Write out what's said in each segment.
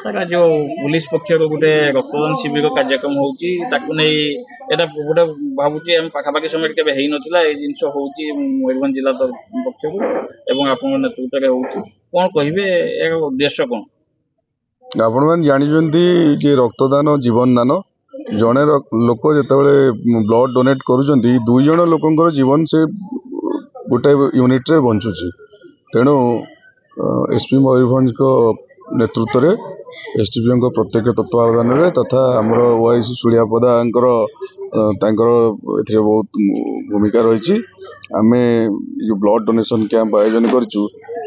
Sir जो police पक्षर गोटे रक्तदान शिविर कार्यक्रम होची ताकू नै एटा गोटे भाबुची हम पाखापाखि समय केबे हेई नथिला ए जिंस होची मयूरभंज जिला पक्षर एवं आपन नेतृत्व रे होची कोन कहिबे ए उद्देश्य कोन आपण मान जानिजंती जे रक्तदान जीवन दान जने लोक जेतेबेले ब्लड डोनेट करूचंती दुई जण लोकंकर जीवन से गोटे यूनिट रे बंचुची तेणु एसपी मयूरभंज को नेतृत्व रे एसडीपीओ को प्रत्यक्ष तत्वावधान रे तथा हमर ओआईसी सुलियापदा बहुत भूमिका रही आमे जो ब्लड डोनेशन कैंप आयोजन करचु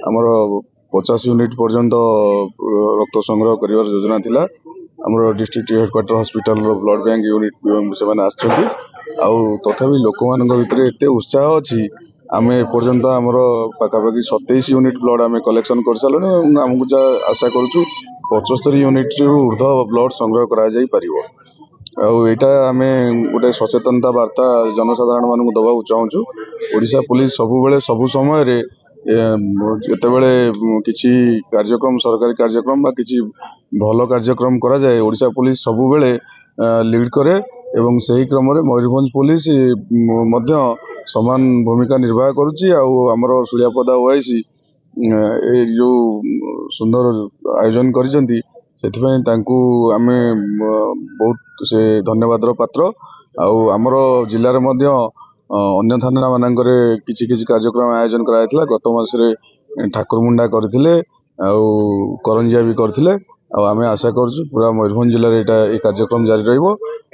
हमर 50 यूनिट पर्यंत रक्त संग्रह करिवार योजना थिला हमर district headquarter hospital blood bank unit से माने आछथि आउ तथापि लोक मान भितर एते उत्साह अछि आमे पर्यंत हमर पाखापाखि 27 यूनिट ब्लड आमे कलेक्शन कर सालने हमकु जा आशा करूछु 75 यूनिट रे ऊर्ध्व ब्लड संग्रह करा जाई परिबो आउ एटा आमे गोटे सचेतनता वार्ता जनसाधारण मानकु दबाउ चाहूछु ओडिशा पुलिस सबु बेले सबु समय रे जेतेबेले किछि कार्यक्रम सरकारी कार्यक्रम बा किछि भलो कार्यक्रम करा जाए ओडिशा पुलिस सबु बेले लीड करे एवं सही क्रम रे मयूरभंज पुलिस मध्य समान भूमिका निर्वाह करुच्ची आमर सुलियापदा ओआईसी ए जो सुंदर आयोजन करिसेंती सेथिपई तांकू आमे बहुत से धन्यवाद पात्र आमर जिले में अन्य थाना मानकरे किछि किछि कार्यक्रम आयोजन कराइथिला गत मास रे ठाकुरमुंडा करथिले करंजिया भी करथिले आमे आशा करछु पूरा मयूरभंज जिले रे ए कार्यक्रम जारी रहइबो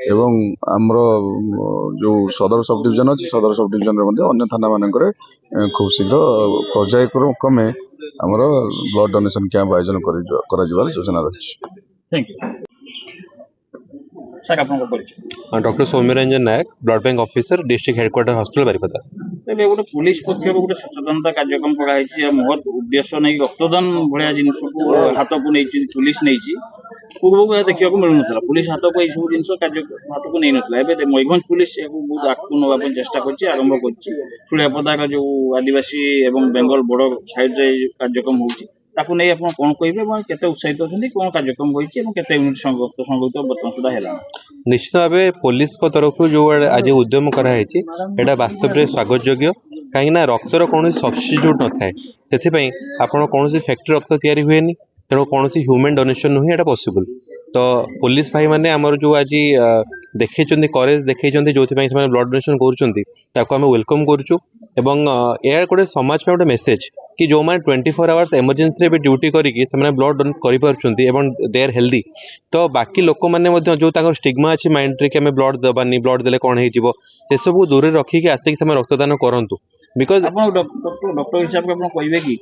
एवं आमर जो सदर सब डिविजन अछि सदर सब डिविजन रे अन्य थाना मानकरे खूब शीघ्र पर्यायक्रमे आमर ब्लड डोनेशन कैंप आयोजन करा जिबार योजना रही। थैंक यू सर आपन को परिचय doctor Soumyaranjan Nayak blood bank officer district headquarter hospital Baripada तेबे गोटे पुलिस पक्ष गोटे सचेतनता कार्यक्रम कराई महत उद्देश्य नहीं रक्तदान भाया जिनस को हाथ को नहीं पुलिस नहीं पूर्व देखा मिलूना पुलिस हाथ को सब जिन हाथ को नहीं नाला मयूरभंज पुलिस बहुत आगू नापी चेष्टा करंभ कर जो आदिवासी एवं बेंगल बॉर्डर साइड रे कार्यक्रम होची ताकू नहीं आप कौन कहे केते उत्साहित होती कौन कार्यक्रम होती यूनिट रक्त संग्रहित बर्तमान सुधा है निश्चित भाव पुलिस को तरफ जो आज उद्यम कराई वास्तव में स्वागत योग्य कहीं रक्तर कौन सब्स्टिट्यूट न थाए से आप कौन फैक्ट्री रक्त तैयारी हुए तेणु कौन ह्यूमन डोनेशन नुहे यहाँ पॉसिबल तो पुलिस भाई मैंने आमर जो आज देखते करेज देखते जो ब्लड डोनेशन कर वेलकम करुचु यार गोटे समाज गोटे मेसेज कि जो मैंने 24 आवर्स इमरजेंसी भी ड्यूटी करके ब्लड डोनेट कर दे आर हेल्दी तो बाकी लोक मैंने जो स्टिग्मा अच्छी माइंड रे कि आम ब्लड दबानी ब्लड देले कौन हो से सब दूर रखिक आसिक रक्तदान करूँ बिकज डॉक्टर हिसाब से कहे कि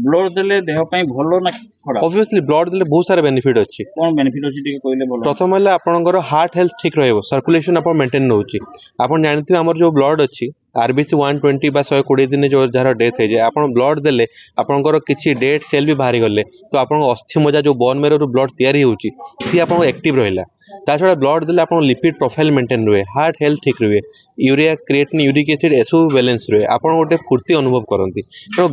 ब्लड देले देह पई भलो ना खराब ऑब्वियसली ब्लड देले बहुत सारा बेनिफिट अच्छी कौन बेनिफिट अच्छी कहले भलो प्रथम है आपनकर हार्ट हेल्थ ठीक रहइबो सर्कुलेशन आप मेंटेन होची आपन जानथिबे हमर जो ब्लड अच्छी आरबीसी 120 बा 120 दिन जो जार डेथ है जाए आपन ब्लड देले आपनकर किछि डेड सेल भी बाहरी गले तो आपन अस्थि मज्जा जो बोन मेरो ब्लड तैयारी होची सी आपन एक्टिव रहला ता छडा ब्लड देले आपन लिपिड प्रोफाइल मेंटेन रहे हार्ट हेल्थ ठीक रहे यूरिया क्रिएटिनिन यूरिक एसिड एसो बैलेंस रहे आपन गोटे फुर्ती अनुभव करंती तो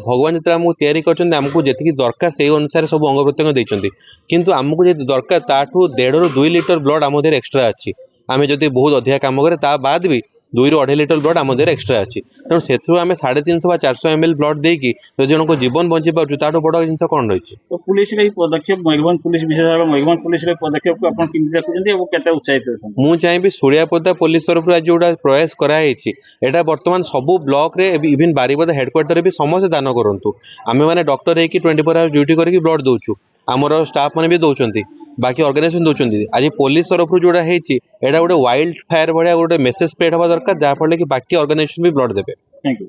भगवान जतरा हमको तैयारी करछन हमको जेतिकी दरकार से अनुसार सब अंग प्रत्यंग दैछंती किंतु हमको जे दरकार ताठू 1.5 ରୁ 2 लीटर ब्लड आम देर एक्सट्रा अच्छी आम जदि बहुत अधिका काम करे ता बाद भी 2 ରୁ 2.5 लीटर ब्लड आम देर एक्सट्रा अच्छी तेणु से 350 बा 400 ml ब्लड देकी जो जन को जीवन बंची पार्छ ताठू बड़ जिनस कौन रही तो पुलिस रे पदक्षेप मयूरभंज पुलिस विशेष मयूरभंज पुलिस रे पदक्षेप को अपन किमि देखुछन्ती और केते उत्साहित होछन मु चाहिबी सुलियापदा पुलिस तरफ आज जोडा प्रयास कराई एटा वर्तमान सबु ब्लॉक रे इवन बारिपदा हेडक्वार्टर भी समस्त दान करंतु आमे माने डॉक्टर है कि 24 आवर ड्यूटी करके ब्लड दउछु आमर स्टाफ माने भी दउचंती बाकी ऑर्गेनाइजेशन दउचंती आज पुलिस तरफ जोडा हेची एटा गोटे वाइल्ड फायर भलिया गोटे मेसेज स्प्रेड हवा दरकार जा फले कि बाकी ऑर्गेनाइजेशन भी ब्लड देबे। Thank you.